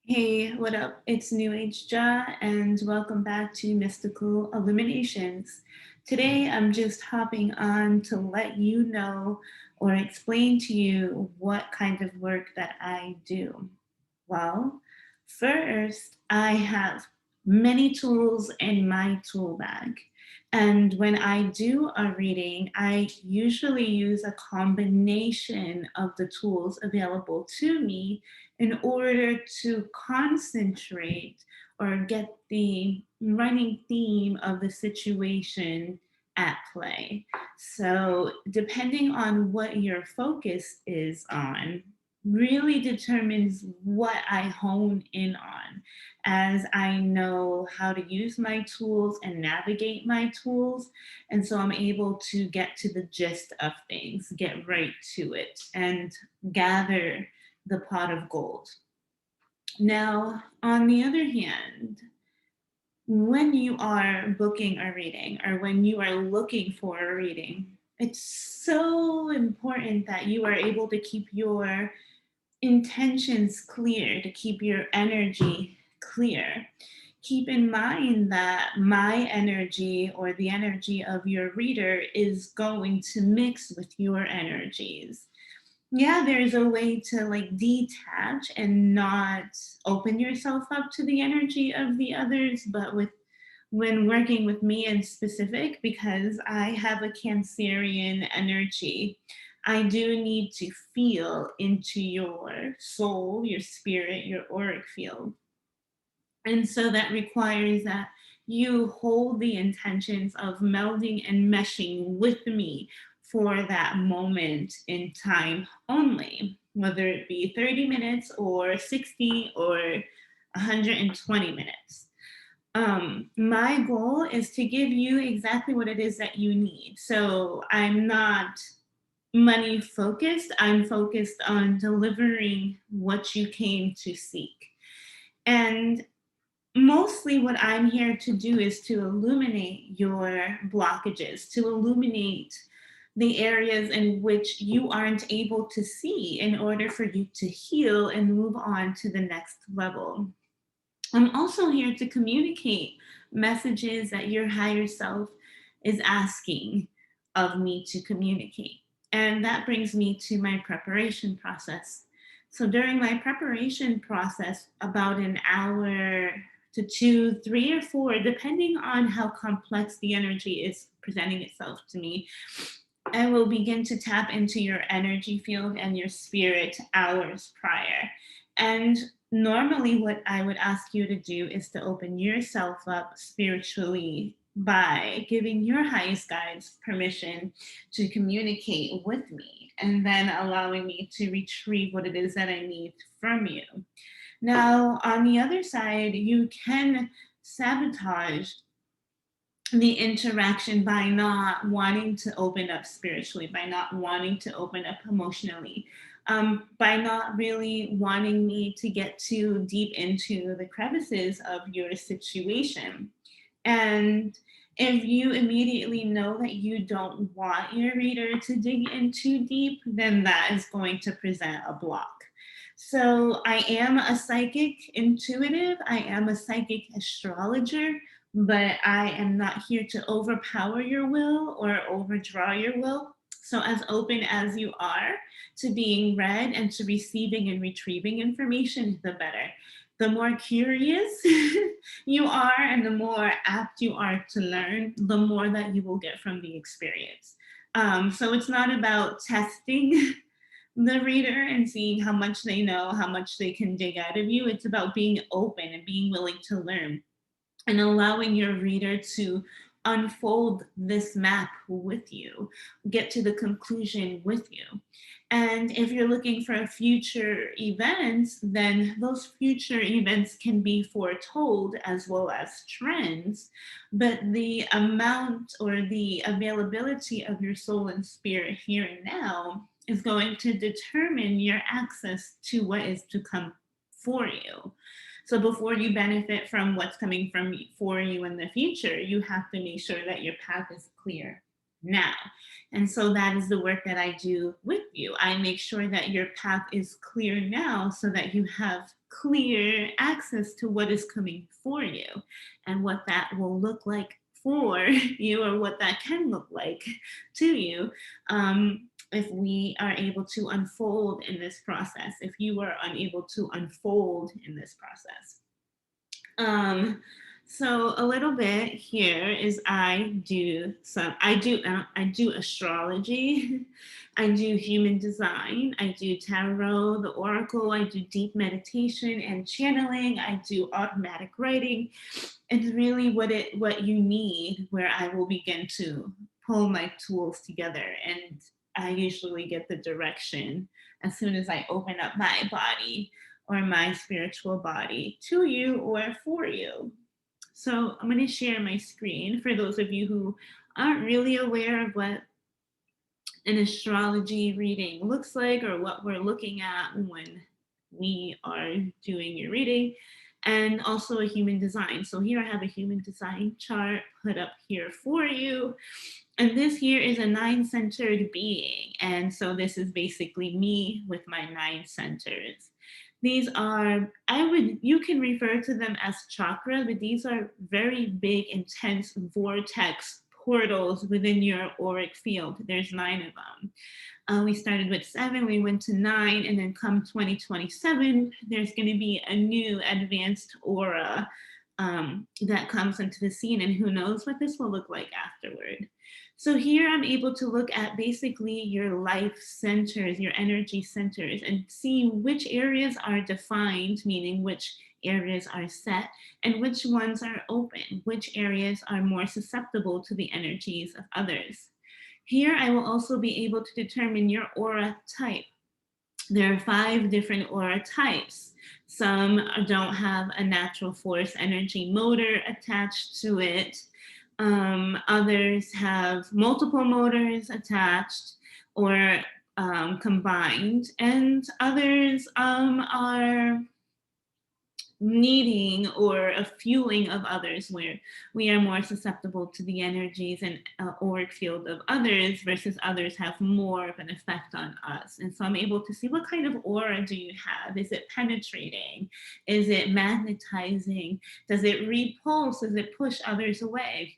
Hey, what up? It's New Age Ja, and welcome back to Mystical Illuminations. Today, I'm just hopping on to let you know or explain to you what kind of work that I do. Well, first, I have many tools in my tool bag. And when I do a reading, I usually use a combination of the tools available to me in order to concentrate or get the running theme of the situation at play. So, depending on what your focus is on, really determines what I hone in on as I know how to use my tools and navigate my tools. And so I'm able to get to the gist of things, get right to it, and gather the pot of gold. Now, on the other hand, when you are booking a reading or when you are looking for a reading, it's so important that you are able to keep your intentions clear, to keep your energy clear. Keep in mind that my energy or the energy of your reader is going to mix with your energies. Yeah, there's a way to like detach and not open yourself up to the energy of the others, but with when working with me in specific, because I have a Cancerian energy, I do need to feel into your soul, your spirit, your auric field. And so that requires that you hold the intentions of melding and meshing with me for that moment in time only, whether it be 30 minutes or 60 or 120 minutes. My goal is to give you exactly what it is that you need. So I'm not money focused, I'm focused on delivering what you came to seek. And mostly what I'm here to do is to illuminate your blockages, to illuminate the areas in which you aren't able to see in order for you to heal and move on to the next level. I'm also here to communicate messages that your higher self is asking of me to communicate. And that brings me to my preparation process. So during my preparation process, about an hour to two, three, or four, depending on how complex the energy is presenting itself to me, I will begin to tap into your energy field and your spirit hours prior. And normally, what I would ask you to do is to open yourself up spiritually by giving your highest guides permission to communicate with me and then allowing me to retrieve what it is that I need from you. Now, on the other side, you can sabotage the interaction by not wanting to open up spiritually, by not wanting to open up emotionally, by not really wanting me to get too deep into the crevices of your situation. And if you immediately know that you don't want your reader to dig in too deep, then that is going to present a block. So I am a psychic intuitive, I am a psychic astrologer, but I am not here to overpower your will or overdraw your will. So, as open as you are to being read and to receiving and retrieving information, the better. The more curious you are and the more apt you are to learn, the more that you will get from the experience. So, it's not about testing the reader and seeing how much they know, how much they can dig out of you. It's about being open and being willing to learn and allowing your reader to unfold this map with you, get to the conclusion with you. And if you're looking for future events, then those future events can be foretold as well as trends. But the amount or the availability of your soul and spirit here and now is going to determine your access to what is to come for you. So before you benefit from what's coming from for you in the future, you have to make sure that your path is clear. now. And so that is the work that I do with you. I make sure that your path is clear now so that you have clear access to what is coming for you and what that will look like for you, or what that can look like to you, if we are able to unfold in this process, if you are unable to unfold in this process. Um, so a little bit here is I do astrology, I do human design, I do tarot, the oracle, I do deep meditation and channeling, I do automatic writing. It's really what you need, where I will begin to pull my tools together, and I usually get the direction as soon as I open up my body or my spiritual body to you or for you. So I'm going to share my screen for those of you who aren't really aware of what an astrology reading looks like, or what we're looking at when we are doing your reading, and also a human design. So here I have a human design chart put up here for you. And this here is a nine-centered being. And so this is basically me with my nine centers. These are, you can refer to them as chakra, but these are very big, intense vortex portals within your auric field. There's nine of them. We started with 7, we went to 9, and then come 2027, there's going to be a new advanced aura that comes into the scene, and who knows what this will look like afterward. So here I'm able to look at basically your life centers, your energy centers, and see which areas are defined, meaning which areas are set and which ones are open, which areas are more susceptible to the energies of others. Here I will also be able to determine your aura type. There are 5 different aura types. Some don't have a natural force energy motor attached to it. Others have multiple motors attached or combined, and others are needing or a fueling of others, where we are more susceptible to the energies and auric field of others, versus others have more of an effect on us. And so I'm able to see, what kind of aura do you have? Is it penetrating? Is it magnetizing? Does it repulse? Does it push others away?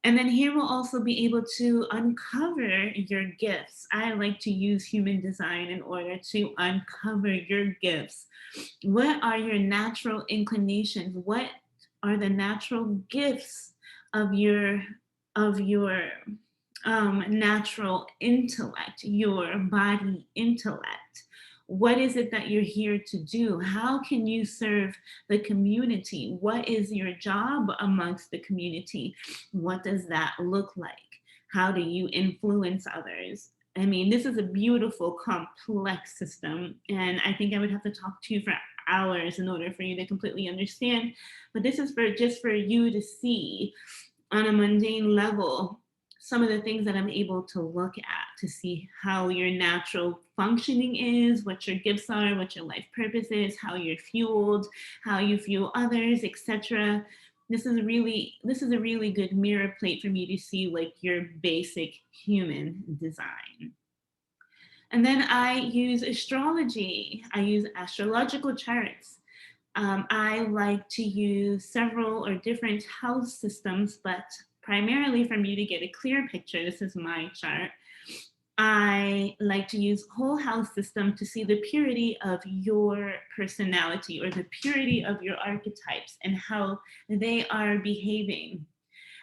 And then here we'll also be able to uncover your gifts. I like to use human design in order to uncover your gifts. What are your natural inclinations? What are the natural gifts of your natural intellect, your body intellect? What is it that you're here to do? How can you serve the community? What is your job amongst the community? What does that look like? How do you influence others? I mean, this is a beautiful, complex system, and I think I would have to talk to you for hours in order for you to completely understand. But this is for just for you to see on a mundane level some of the things that I'm able to look at, to see how your natural functioning is, what your gifts are, what your life purpose is, how you're fueled, how you fuel others, etc. This is a really good mirror plate for me to see like your basic human design. And then I use astrology. I use astrological charts. I like to use several or different house systems, but primarily for me to get a clear picture, this is my chart. I like to use whole house system to see the purity of your personality, or the purity of your archetypes and how they are behaving.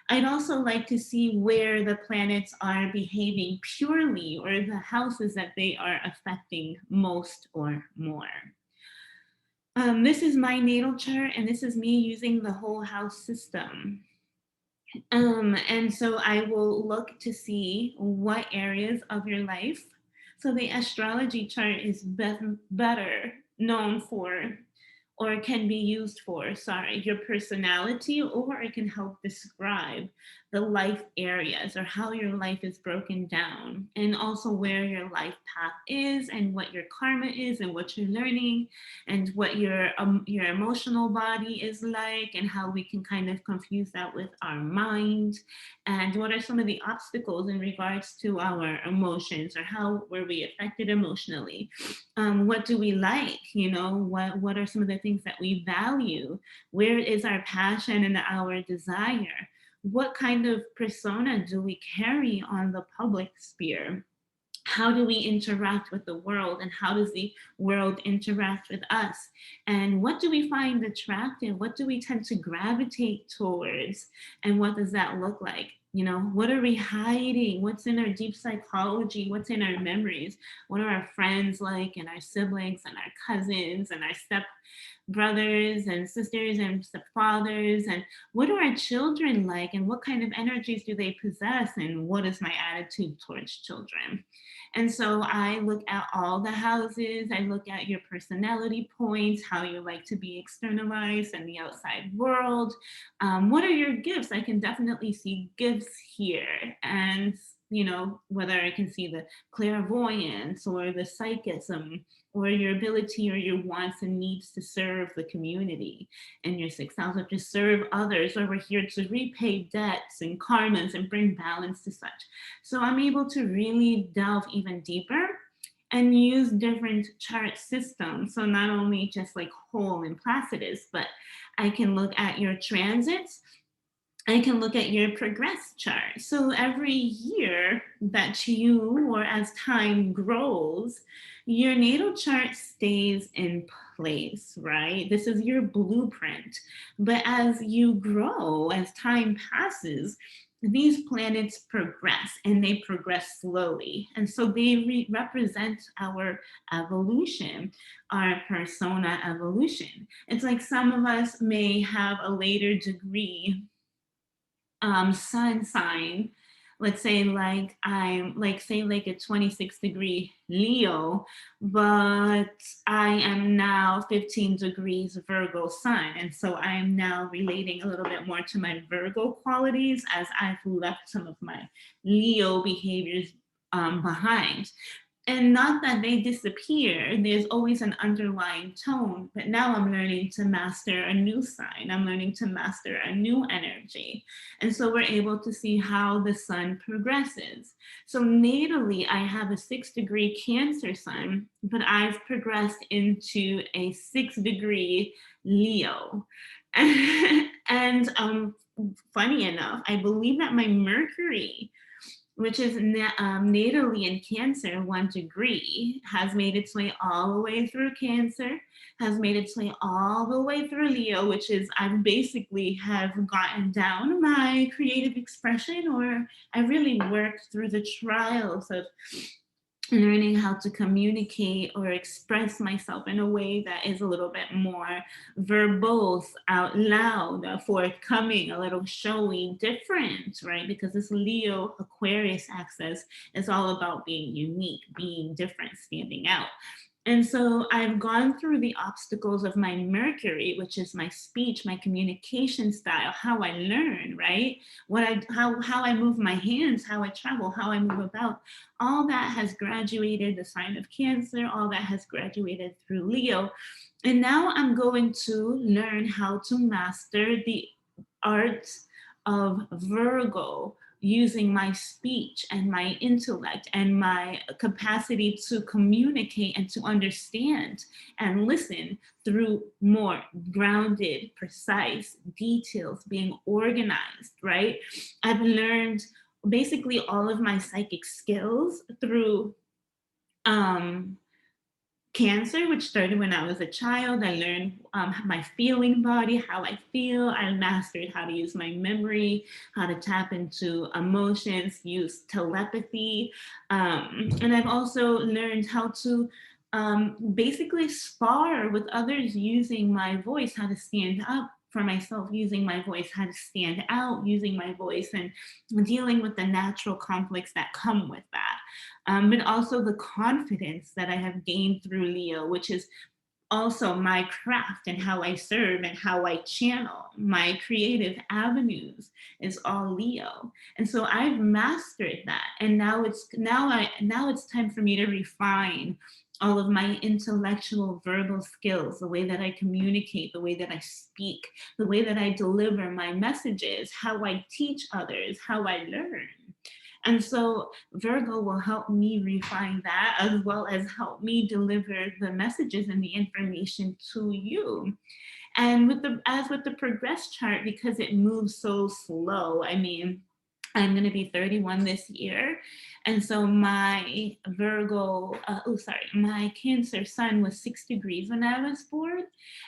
I'd also like to see where the planets are behaving purely, or the houses that they are affecting most or more. This is my natal chart, and this is me using the whole house system. And so I will look to see what areas of your life. So the astrology chart is better known for, or can be used for, sorry, your personality, or it can help describe the life areas, or how your life is broken down, and also where your life path is, and what your karma is, and what you're learning, and what your emotional body is like, and how we can kind of confuse that with our mind, and what are some of the obstacles in regards to our emotions, or how were we affected emotionally. What do we like? What are some of the things that we value? Where is our passion and our desire? What kind of persona do we carry on the public sphere? How do we interact with the world, and how does the world interact with us? And what do we find attractive? What do we tend to gravitate towards? And what does that look like? What are we hiding? What's in our deep psychology? What's in our memories? What are our friends like, and our siblings, and our cousins, and our step brothers and sisters and stepfathers? And what are our children like, and what kind of energies do they possess, and what is my attitude towards children? And so I look at all the houses, I look at your personality points, how you like to be externalized in the outside world. What are your gifts? I can definitely see gifts here. And whether I can see the clairvoyance, or the psychism, or your ability or your wants and needs to serve the community, and your sixth house of to serve others, or we're here to repay debts and karmas and bring balance to such. So I'm able to really delve even deeper and use different chart systems. So not only just like whole and placidus, but I can look at your transits, I can look at your progress chart. So every year that you, or as time grows, your natal chart stays in place, right? This is your blueprint. But as you grow, as time passes, these planets progress, and they progress slowly. And so they represent our evolution, our persona evolution. It's like some of us may have a later degree sun sign. Let's say like I'm like say like a 26-degree Leo, but I am now 15 degrees Virgo sun. And so I am now relating a little bit more to my Virgo qualities, as I've left some of my Leo behaviors behind. And not that they disappear, there's always an underlying tone, but now I'm learning to master a new sign. I'm learning to master a new energy. And so we're able to see how the sun progresses. So natally, I have a 6-degree Cancer sun, but I've progressed into a 6-degree Leo. And funny enough, I believe that my Mercury, which is natally in Cancer, 1 degree, has made its way all the way through Cancer, has made its way all the way through Leo, which is I basically have gotten down my creative expression, or I really worked through the trials of learning how to communicate or express myself in a way that is a little bit more verbose, out loud, forthcoming, a little showy, different, right? Because this Leo Aquarius axis is all about being unique, being different, standing out. And so I've gone through the obstacles of my Mercury, which is my speech, my communication style, how I learn, right? How I move my hands, how I travel, how I move about. All that has graduated the sign of Cancer, all that has graduated through Leo. And now I'm going to learn how to master the art of Virgo, using my speech and my intellect and my capacity to communicate and to understand and listen through more grounded, precise details, being organized, right? I've learned basically all of my psychic skills through Cancer, which started when I was a child. I learned my feeling body, how I feel. I mastered how to use my memory, how to tap into emotions, use telepathy. And I've also learned how to basically spar with others using my voice, how to stand up for myself using my voice, how to stand out using my voice, and dealing with the natural conflicts that come with that. But also the confidence that I have gained through Leo, which is also my craft and how I serve and how I channel my creative avenues is all Leo. And so I've mastered that. And now it's time for me to refine all of my intellectual verbal skills, the way that I communicate, the way that I speak, the way that I deliver my messages, how I teach others, how I learn. And so Virgo will help me refine that as well as help me deliver the messages and the information to you. And with the progress chart, because it moves so slow, I mean, I'm going to be 31 this year. And so my my Cancer sun was 6 degrees when I was born.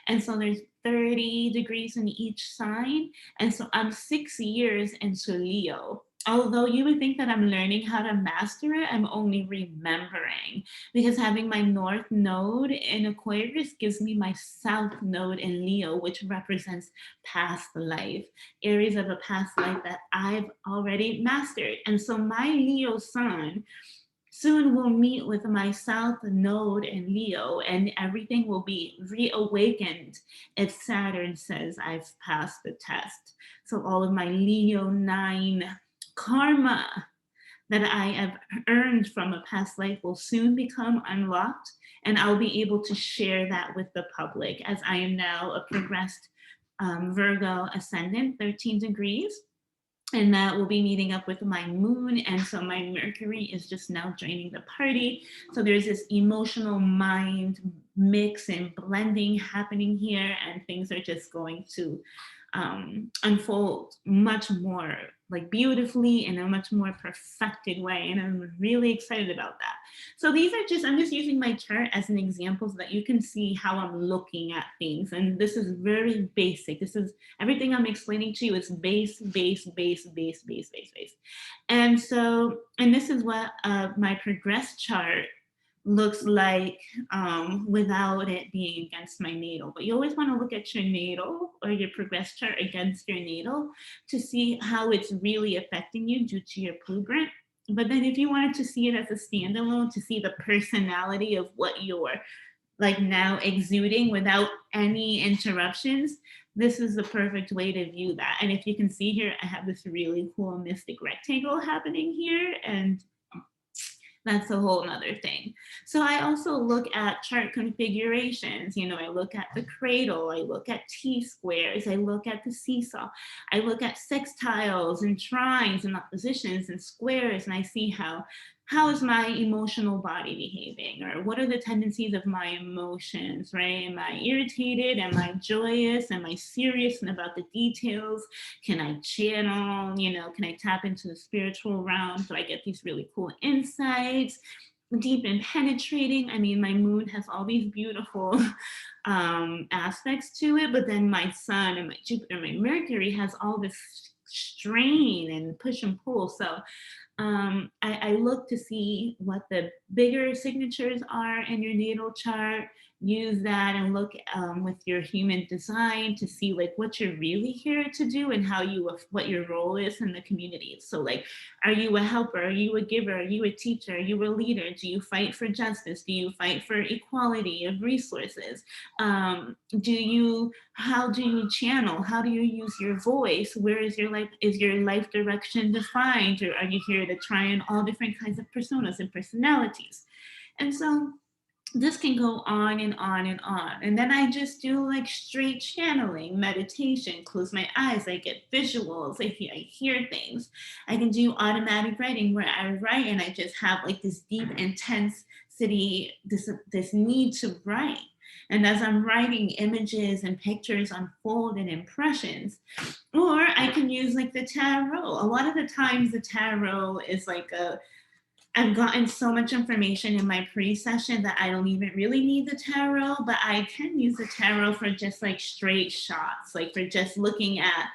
And so there's 30 degrees in each sign. And so I'm 6 years into Leo. Although you would think that I'm learning how to master it, I'm only remembering, because having my North Node in Aquarius gives me my South Node in Leo, which represents past life, areas of a past life that I've already mastered. And so my Leo sun soon will meet with my South Node in Leo, and everything will be reawakened if Saturn says I've passed the test. So all of my Leo 9 karma that I have earned from a past life will soon become unlocked, and I'll be able to share that with the public, as I am now a progressed Virgo ascendant, 13 degrees. And that will be meeting up with my moon. And so my Mercury is just now joining the party. So there's this emotional mind mix and blending happening here, and things are just going to unfold much more like beautifully in a much more perfected way. And I'm really excited about that. So I'm just using my chart as an example so that you can see how I'm looking at things. And this is very basic. This is everything I'm explaining to you is base, base, base, base, base, base, base. And this is what my progress chart looks like without it being against my natal. But you always want to look at your natal or your progress chart against your natal to see how it's really affecting you due to your blueprint. But then if you wanted to see it as a standalone, to see the personality of what you're like now exuding without any interruptions, this is the perfect way to view that. And if you can see here, I have this really cool mystic rectangle happening here, and that's a whole other thing. So I also look at chart configurations. I look at the cradle, I look at T-squares, I look at the seesaw, I look at sextiles and trines and oppositions and squares, and I see how is my emotional body behaving, or what are the tendencies of my emotions, right? Am I irritated? Am I joyous? Am I serious and about the details? Can I channel? Can I tap into the spiritual realm so I get these really cool insights? Deep and penetrating. I mean, my moon has all these beautiful aspects to it, but then my sun and my Jupiter, my Mercury has all this strain and push and pull. So I look to see what the bigger signatures are in your natal chart. Use that and look with your human design to see like what you're really here to do and what your role is in the community. So like, are you a helper? Are you a giver? Are you a teacher? Are you a leader? Do you fight for justice? Do you fight for equality of resources? How do you channel? How do you use your voice? Where is your life? Is your life direction defined, or are you here to try on all different kinds of personas and personalities? And so this can go on and on and on. And then I just do like straight channeling, meditation, close my eyes, I get visuals, I hear things. I can do automatic writing where I write and I just have like this deep intensity, this need to write. And as I'm writing, images and pictures unfold and impressions. Or I can use like the tarot. A lot of the times the tarot is like I've gotten so much information in my pre-session that I don't even really need the tarot, but I can use the tarot for just like straight shots, like for just looking at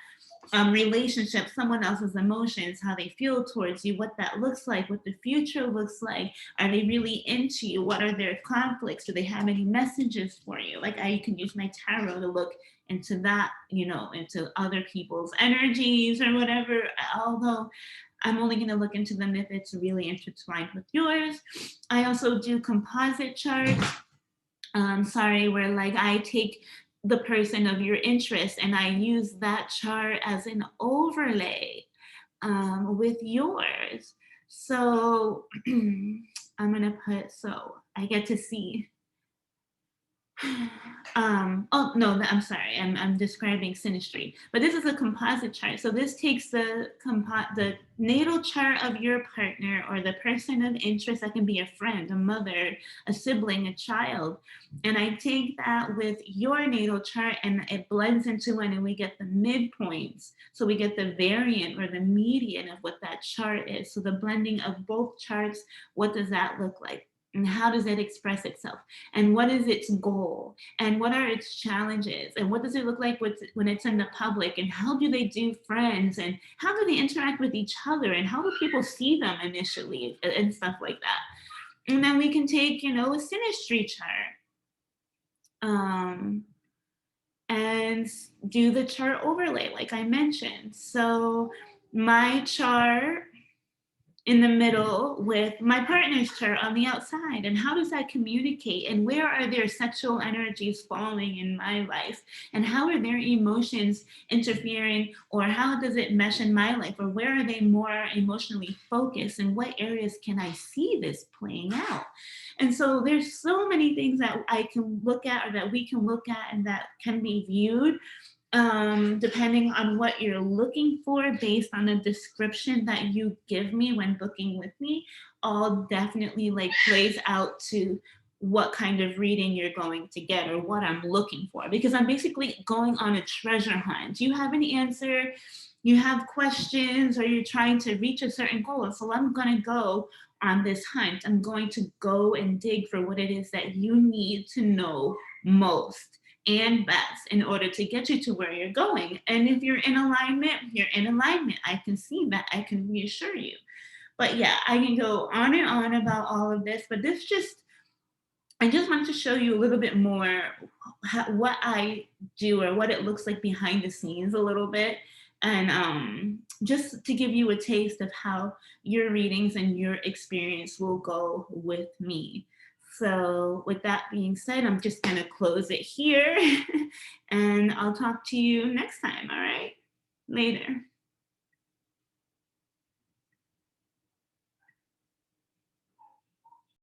relationships, someone else's emotions, how they feel towards you, what that looks like, what the future looks like. Are they really into you? What are their conflicts? Do they have any messages for you? Like I can use my tarot to look into that, into other people's energies or whatever, although I'm only going to look into them if it's really intertwined with yours. I also do composite charts Sorry, where like I take the person of your interest and I use that chart as an overlay with yours. So I'm gonna put, so I get to see. Oh no, I'm sorry. I'm describing synastry, but this is a composite chart. So this takes the natal chart of your partner or the person of interest. That can be a friend, a mother, a sibling, a child, and I take that with your natal chart, and it blends into one, and we get the midpoints. So we get the variant or the median of what that chart is. So the blending of both charts. What does that look like? And how does it express itself? And what is its goal? And what are its challenges? And what does it look like when it's in the public? And how do they do friends? And how do they interact with each other? And how do people see them initially? And stuff like that. And then we can take, a synastry chart, um, and do the chart overlay, like I mentioned. So my chart in the middle with my partner's chart on the outside, and how does that communicate, and where are their sexual energies falling in my life, and how are their emotions interfering, or how does it mesh in my life, or where are they more emotionally focused, and what areas can I see this playing out? And so there's so many things that I can look at, or that we can look at, and that can be viewed depending on what you're looking for based on the description that you give me when booking with me. All definitely like plays out to what kind of reading you're going to get, or what I'm looking for, because I'm basically going on a treasure hunt. You have an answer, you have questions, or you're trying to reach a certain goal. So I'm going to go on this hunt. I'm going to go and dig for what it is that you need to know most and best in order to get you to where you're going. And if you're in alignment, you're in alignment. I can see that. I can reassure you. But yeah, I can go on and on about all of this, but I just want to show you a little bit more what I do, or what it looks like behind the scenes a little bit. And just to give you a taste of how your readings and your experience will go with me. So, with that being said, I'm just going to close it here and I'll talk to you next time. All right. Later.